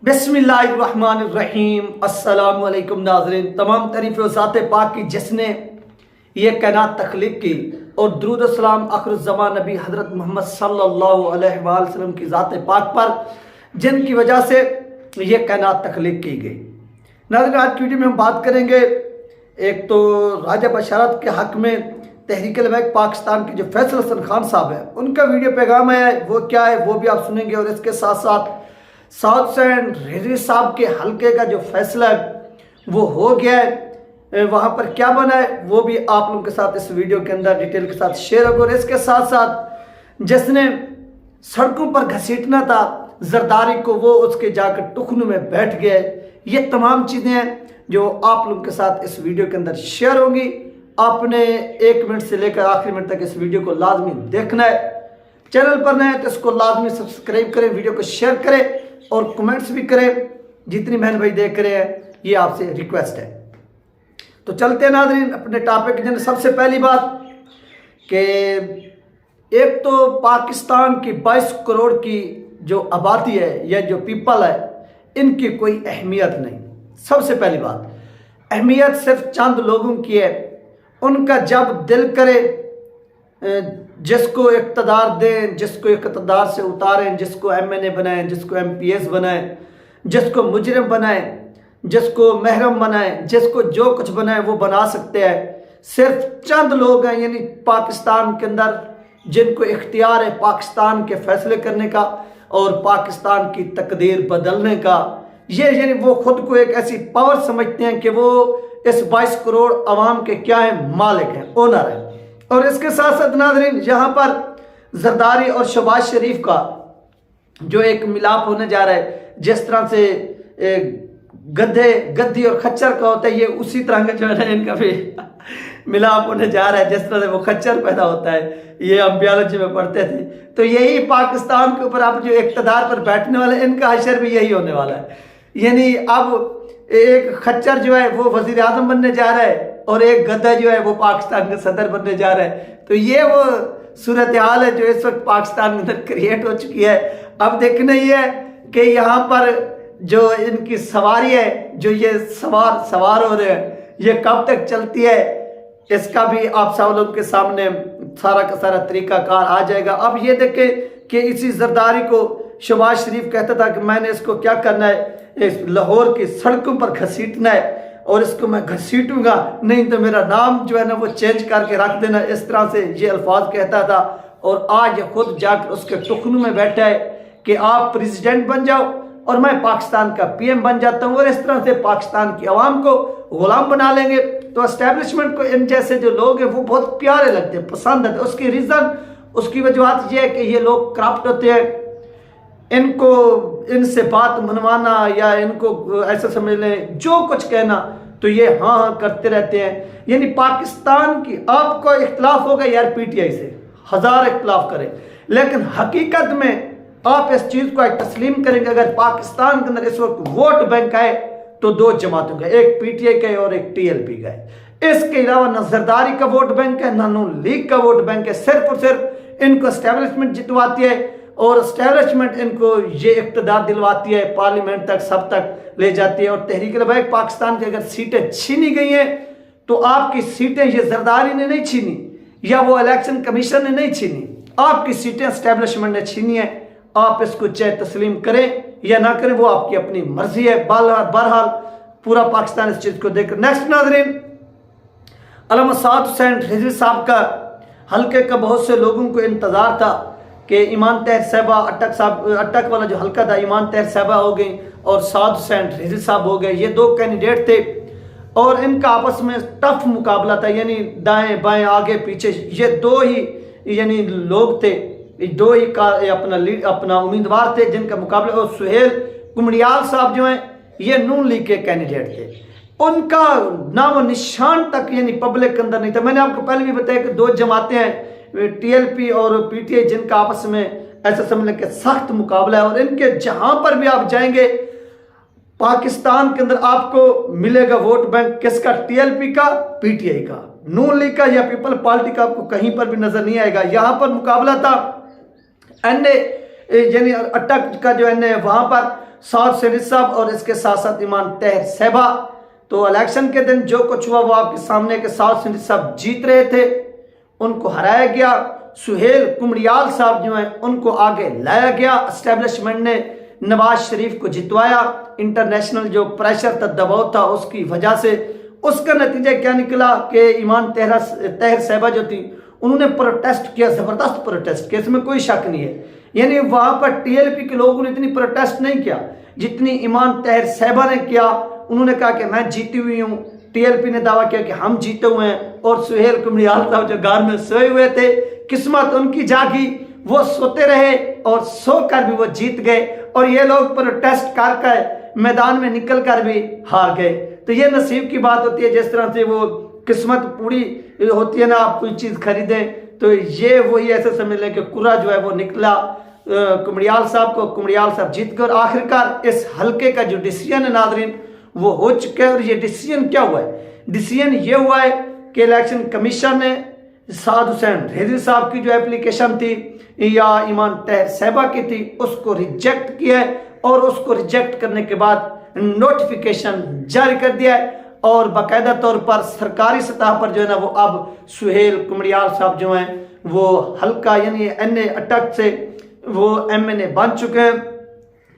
बिस्मिल्लाहिर्रहमानिर्रहीम। अस्सलाम वालेकुम नाज़रीन। तमाम तारीफ़ ज़ात पाक की जिसने ये कायनात तख्लीक की और दुरूद व सलाम आखिरुज़्ज़मान नबी हज़रत मोहम्मद सल्लल्लाहु अलैहि वसल्लम की ज़ात पाक पर जिनकी वजह से ये कायनात तख्लीक की गई। नाज़रीन, आज की वीडियो में हम बात करेंगे एक तो राजा बशारत के हक़ में तहरीक लबैक पाकिस्तान के जो फैसल हसन खान साहब है उनका वीडियो पैगाम है, वो क्या है वो भी आप सुनेंगे। और इसके साथ साथ साउथ सैंड रिजवी साहब के हल्के का जो फैसला वो हो गया है, वहाँ पर क्या बना है वो भी आप लोगों के साथ इस वीडियो के अंदर डिटेल के साथ शेयर होगा। और इसके साथ साथ जिसने सड़कों पर घसीटना था जरदारी को, वो उसके जाकर टुकनों में बैठ गए। ये तमाम चीज़ें हैं जो आप लोगों के साथ इस वीडियो के अंदर शेयर होंगी। आपने 1 मिनट से लेकर आखिरी मिनट तक इस वीडियो को लाजमी देखना है। चैनल पर नए हैं तो इसको लाजमी सब्सक्राइब करें, वीडियो को शेयर करें और कमेंट्स भी करें। जितनी बहन भाई देख रहे हैं ये आपसे रिक्वेस्ट है। तो चलते हैं नाज़रीन अपने टॉपिक के। सबसे पहली बात कि एक तो पाकिस्तान की 22 करोड़ की जो आबादी है या जो पीपल है इनकी कोई अहमियत नहीं। सबसे पहली बात, अहमियत सिर्फ चंद लोगों की है। उनका जब दिल करे जिसको इक़्तिदार दें, जिसको इक़्तिदार से उतारें, जिसको MNA बनाएं, जिसको MPS बनाएं, जिसको मुजरिम बनाएं, जिसको महरम बनाएं, जिसको जो कुछ बनाएं वो बना सकते हैं। सिर्फ चंद लोग हैं यानी पाकिस्तान के अंदर जिनको इख्तियार है पाकिस्तान के फैसले करने का और पाकिस्तान की तकदीर बदलने का। ये यानी वो खुद को एक ऐसी पावर समझते हैं कि वो इस 22 करोड़ अवाम के क्या है, मालिक हैं, ओनर हैं। और इसके साथ साथ नाज़रीन यहाँ पर जरदारी और शहबाज शरीफ का जो एक मिलाप होने जा रहा है, जिस तरह से गद्दी और खच्चर का होता है, ये उसी तरह का जो है ना इनका भी मिलाप होने जा रहा है। जिस तरह से वो खच्चर पैदा होता है, ये हम बायोलॉजी में पढ़ते थे। तो यही पाकिस्तान के ऊपर अब जो इक़्तिदार पर बैठने वाले इनका हशर भी यही होने वाला है। यानी अब एक खच्चर जो है वो वज़ीर आज़म बनने जा रहा है और एक गद्दा जो है वो पाकिस्तान का सदर बनने जा रहा है। तो ये वो सूरत हाल है जो इस वक्त पाकिस्तान के अंदर क्रिएट हो चुकी है। अब देखना ये है कि यहाँ पर जो इनकी सवारी है, जो ये सवार हो रहे हैं, ये कब तक चलती है इसका भी आप सब लोगों के सामने सारा का सारा तरीकाकार आ जाएगा। अब ये देखें कि इसी जरदारी को शहबाज शरीफ कहता था कि मैंने इसको क्या करना है, इस लाहौर की सड़कों पर घसीटना है और इसको मैं घसीटूंगा, नहीं तो मेरा नाम जो है ना वो चेंज करके रख देना। इस तरह से ये अल्फाज कहता था। और आज ये खुद जाकर उसके टुकनों में बैठा है कि आप प्रेसिडेंट बन जाओ और मैं पाकिस्तान का PM बन जाता हूँ। और इस तरह से पाकिस्तान की आवाम को गुलाम बना लेंगे। तो एस्टेब्लिशमेंट को इन जैसे जो लोग हैं वो बहुत प्यारे लगते हैं, पसंद आते हैं। उसकी रीज़न, उसकी वजूहत ये है कि ये लोग करप्ट होते हैं। इनको इनसे बात मनवाना या इनको ऐसा समझ लें जो कुछ कहना तो ये हाँ हाँ करते रहते हैं। यानी पाकिस्तान की आपको इख्तलाफ होगा यार PTI से, 1000 इख्तलाफ करें, लेकिन हकीकत में आप इस चीज़ को तस्लीम करेंगे अगर पाकिस्तान के अंदर इस वक्त वोट बैंक आए तो 2 जमातों का, एक PTI का है और एक TLP का है। इसके अलावा न जरदारी का वोट बैंक है, न नून लीग का वोट बैंक है। सिर्फ और सिर्फ इनको एस्टेब्लिशमेंट जितवाती है और एस्टेब्लिशमेंट इनको ये इक़्तिदार दिलवाती है, पार्लियामेंट तक सब तक ले जाती है। और तहरीक लबैक पाकिस्तान की अगर सीटें छीनी गई हैं तो आपकी सीटें ये जरदारी ने नहीं छीनी या वो इलेक्शन कमीशन ने नहीं छीनी, आपकी सीटें एस्टेब्लिशमेंट ने छीनी है। आप इसको चाहे तस्लीम करें या ना करें वो आपकी अपनी मर्जी है। बहरहाल पूरा पाकिस्तान इस चीज़ को देख। नेक्स्ट नाज़रीन, अल्लामा साउथ सैंड रिजवी साहब का हल्के का बहुत से लोगों को इंतज़ार था कि ईमान तहर साहबा अटक वाला जो हल्का था, ईमान तहर साहबा हो गई और साउथ सैंड रिजवी साहब हो गए। ये 2 कैंडिडेट थे और इनका आपस में टफ मुकाबला था, यानी दाएं बाएं आगे पीछे ये 2 ही यानी लोग थे, 2 ही का अपना उम्मीदवार थे जिनका मुकाबला। और सुहेल कुमड़ियाल साहब जो हैं ये नून लीग के कैंडिडेट थे। उनका नाम निशान तक यानी पब्लिक के अंदर नहीं था। मैंने आपको पहले भी बताया कि 2 जमातें हैं, TLP और PTI, जिनका आपस में ऐसा समझ लें कि सख्त मुकाबला है। और इनके जहां पर भी आप जाएंगे पाकिस्तान के अंदर आपको मिलेगा वोट बैंक किसका, TLP का, PTI का, नून लीग का या पीपल पार्टी का आपको कहीं पर भी नजर नहीं आएगा। यहां पर मुकाबला था NA यानी अटक का जो NA है वहां पर साउद शरीफ साहब और इसके साथ साथ ईमान तहर साहिबा। तो इलेक्शन के दिन जो कुछ हुआ वो आपके सामने के साउद शरीफ साहब जीत रहे थे, उनको हराया गया। सुहेल कुमड़ियाल साहब जो हैं उनको आगे लाया गया। एस्टेब्लिशमेंट ने नवाज शरीफ को जितवाया। इंटरनेशनल जो प्रेशर था, दबाव था, उसकी वजह से उसका नतीजा क्या निकला कि ईमान तहर साहिबा जो थी उन्होंने प्रोटेस्ट किया, जबरदस्त प्रोटेस्ट किया, इसमें कोई शक नहीं है। यानी वहां पर टीएलपी के लोगों ने इतनी प्रोटेस्ट नहीं किया जितनी ईमान तहर साहिबा ने किया। उन्होंने कहा कि मैं जीती हुई हूँ। टीएलपी ने दावा किया कि हम जीते हुए हैं, और सुहेल कुमड़ियाल साहब जो घर में सोए हुए थे, किस्मत उनकी जागी, वो सोते रहे और सोकर भी वो जीत गए, और ये लोग प्रोटेस्ट कर मैदान में निकल कर भी हार गए। तो ये नसीब की बात होती है, जिस तरह से वो किस्मत पूरी होती है ना, आप कोई चीज़ खरीदें तो ये वही ऐसे समझ लें कि कुरा जो है वो निकला कुमड़ियाल साहब को, कुमड़ियाल साहब जीत गए। और आखिरकार इस हल्के का जो डिसीजन है नाजरीन वो हो चुका है। और ये डिसीजन क्या हुआ है? डिसीजन ये हुआ है कि इलेक्शन कमीशन ने साद हुसैन रिजवी साहब की जो एप्लीकेशन थी या ईमान तहर साहिबा की थी उसको रिजेक्ट किया है, और उसको रिजेक्ट करने के बाद नोटिफिकेशन जारी कर दिया है। और बाकायदा तौर पर सरकारी सतह पर जो है ना वो अब सुहेल कुमड़ियाल साहब जो हैं वो हल्का यानी एनए अटक से वो एमएनए बन चुके हैं।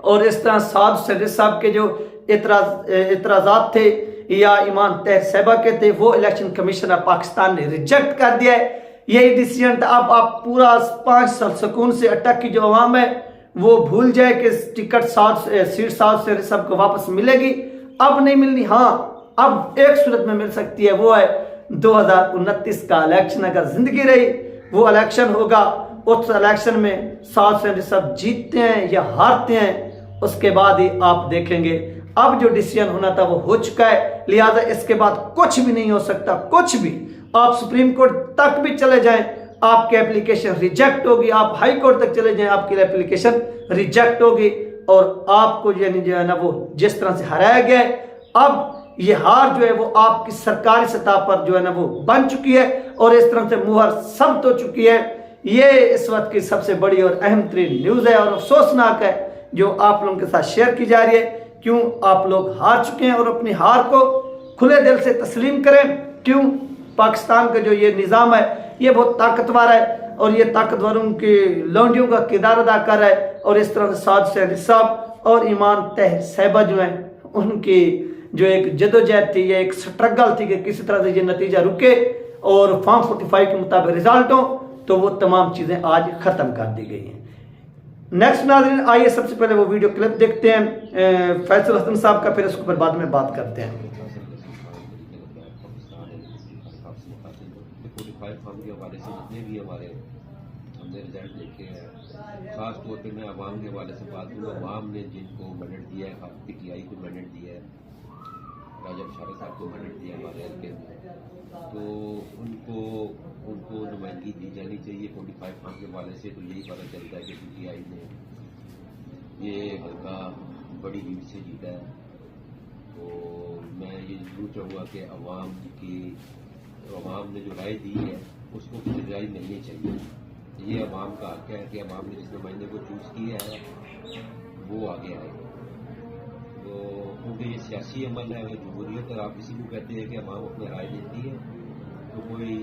और इस तरह साद शरीफ साहब के जो इतराजात थे या ईमान तहर साहिबा के थे वो इलेक्शन कमीशन ऑफ पाकिस्तान ने रिजेक्ट कर दिया है। यही डिसीजन था। अब आप पूरा 5 साल सुकून से अटक की जो अवाम है वो भूल जाए कि टिकट सीट साउद शरीफ साहब को वापस मिलेगी। अब नहीं मिलनी, हाँ अब एक सूरत में मिल सकती है, वो है 2029 का इलेक्शन। अगर जिंदगी रही वो इलेक्शन होगा, उस इलेक्शन में साउद शरीफ साहब जीतते हैं या हारते हैं उसके बाद ही आप देखेंगे। अब जो डिसीजन होना था वो हो चुका है, लिहाजा इसके बाद कुछ भी नहीं हो सकता, कुछ भी। आप सुप्रीम कोर्ट तक भी चले जाएं आपकी एप्लीकेशन रिजेक्ट होगी, आप हाई कोर्ट तक चले जाएं आपकी एप्लीकेशन रिजेक्ट होगी, और आपको यानी जो है ना वो जिस तरह से हराया गया है, अब ये हार जो है वो आपकी सरकारी सतह पर जो है ना वो बन चुकी है, और इस तरह से मुहर सब्त हो चुकी है। ये इस वक्त की सबसे बड़ी और अहम तरीन न्यूज़ है और अफसोसनाक है जो आप लोगों के साथ शेयर की जा रही है। क्यों आप लोग हार चुके हैं और अपनी हार को खुले दिल से तस्लीम करें। क्यों पाकिस्तान का जो ये निज़ाम है ये बहुत ताकतवर है और ये ताकतवरों के लौंडियों का किरदार अदा कर रहा है। और इस तरह से साउद शरीफ साहब और ईमान तहर साहिबा जो हैं उनकी जो एक जदोजहद थी, ये एक स्ट्रगल थी कि किसी तरह से ये नतीजा रुके और फॉर्म 45 के मुताबिक रिजल्ट हो, तो वो तमाम चीज़ें आज ख़त्म कर दी गई हैं। नेक्स्ट नाज़रीन आइए सबसे पहले वो वीडियो क्लिप देखते हैं फैसल हसन साहब का, फिर उसके ऊपर बाद में बात करते हैं। खास तौर पे मैं अवाम के हवाले से बात करूँ, अवाम ने जिनको मैंडेट दिया है, पीटीआई को मैंडेट दिया है, राजा बशार साहब को मैंडेट दिया हमारे हल्के में, तो उनको नुमाइंदगी दी जानी चाहिए 45 फॉर्म के हवाले से। तो यही पता चलता है कि पीटीआई ने ये हल्का बड़ी लीड से जीता है। तो मैं ये जरूर चाहूँगा कि अवाम ने जो राय दी है उसको कुछ राय मिलनी चाहिए। ये अवाम का हक है कि अवाम ने जिस नुमाइंदे को चूज़ किया है वो आगे आए। तो क्योंकि ये सियासी अमल है, जमहूरियत है, आप इसी को कहते हैं कि अवाम अपनी राय देती है तो कोई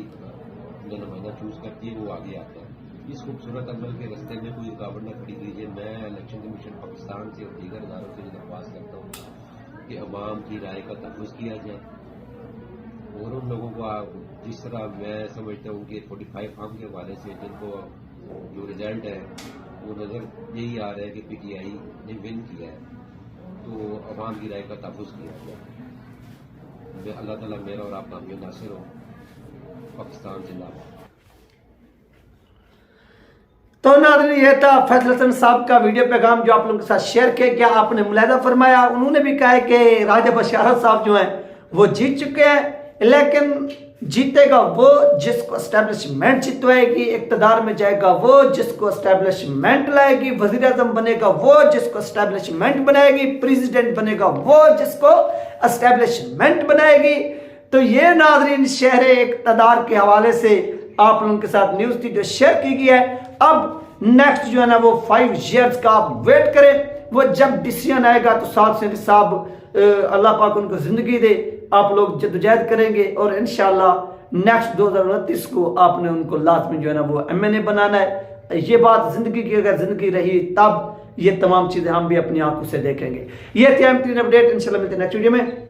जो नुमाइंदा चूज़ करती है वो आगे आता है। इस खूबसूरत अमल के रास्ते में कोई रुकावट न खड़ी कीजिए। मैं इलेक्शन कमीशन पाकिस्तान से और दीगर इदारों से दरख्वास्त करता हूँ कि अवाम की राय का तहफ़्फ़ुज़ किया जाए और उन लोगों को जिस तरह मैं समझता हूँ कि 45 फॉर्म के हवाले से जिनको जो रिजल्ट है वो नज़र यही आ रहा है कि पीटीआई ने विन किया है, तो अवाम की राय का तहफ़्फ़ुज़ किया जाए। अल्लाह ताला मेरा और आपका हमें नासिर हो। पाकिस्तान जिंदाबाद। तो नाज़रीन ये था फैसल हसन साहब का वीडियो पैगाम जो आप लोगों के साथ शेयर किया गया। आपने मुलाहिजा फरमाया, उन्होंने भी कहा है कि राजा बशार साहब जो हैं वो जीत चुके हैं, लेकिन जीतेगा वो जिसको एस्टेब्लिशमेंट जितवाएगी, इक़्तिदार में जाएगा वो जिसको एस्टेब्लिशमेंट लाएगी, वज़ीर आज़म बनेगा वो जिसको एस्टेब्लिशमेंट बनाएगी, प्रेसिडेंट बनेगा वो जिसको एस्टेब्लिशमेंट बनाएगी। तो ये नाज़रीन शहर इक़्तिदार के हवाले से आप लोगों के साथ न्यूज़ थी जो शेयर की गई है। अब नेक्स्ट जो है ना वो 5 ईयर्स का आप वेट करें, वो जब डिसीजन आएगा तो साथ से साहब अल्लाह पाक उनको ज़िंदगी दे, आप लोग जद्दोजहद करेंगे और इंशाल्लाह नेक्स्ट 2029 को आपने उनको लाजमी जो है ना वो MNA बनाना है। ये बात ज़िंदगी की अगर ज़िंदगी रही तब ये तमाम चीज़ें हम भी अपनी आंखों से देखेंगे। ये थी अहम तरीन अपडेट, इंशाल्लाह मिलते हैं नेक्स्ट वीडियो में।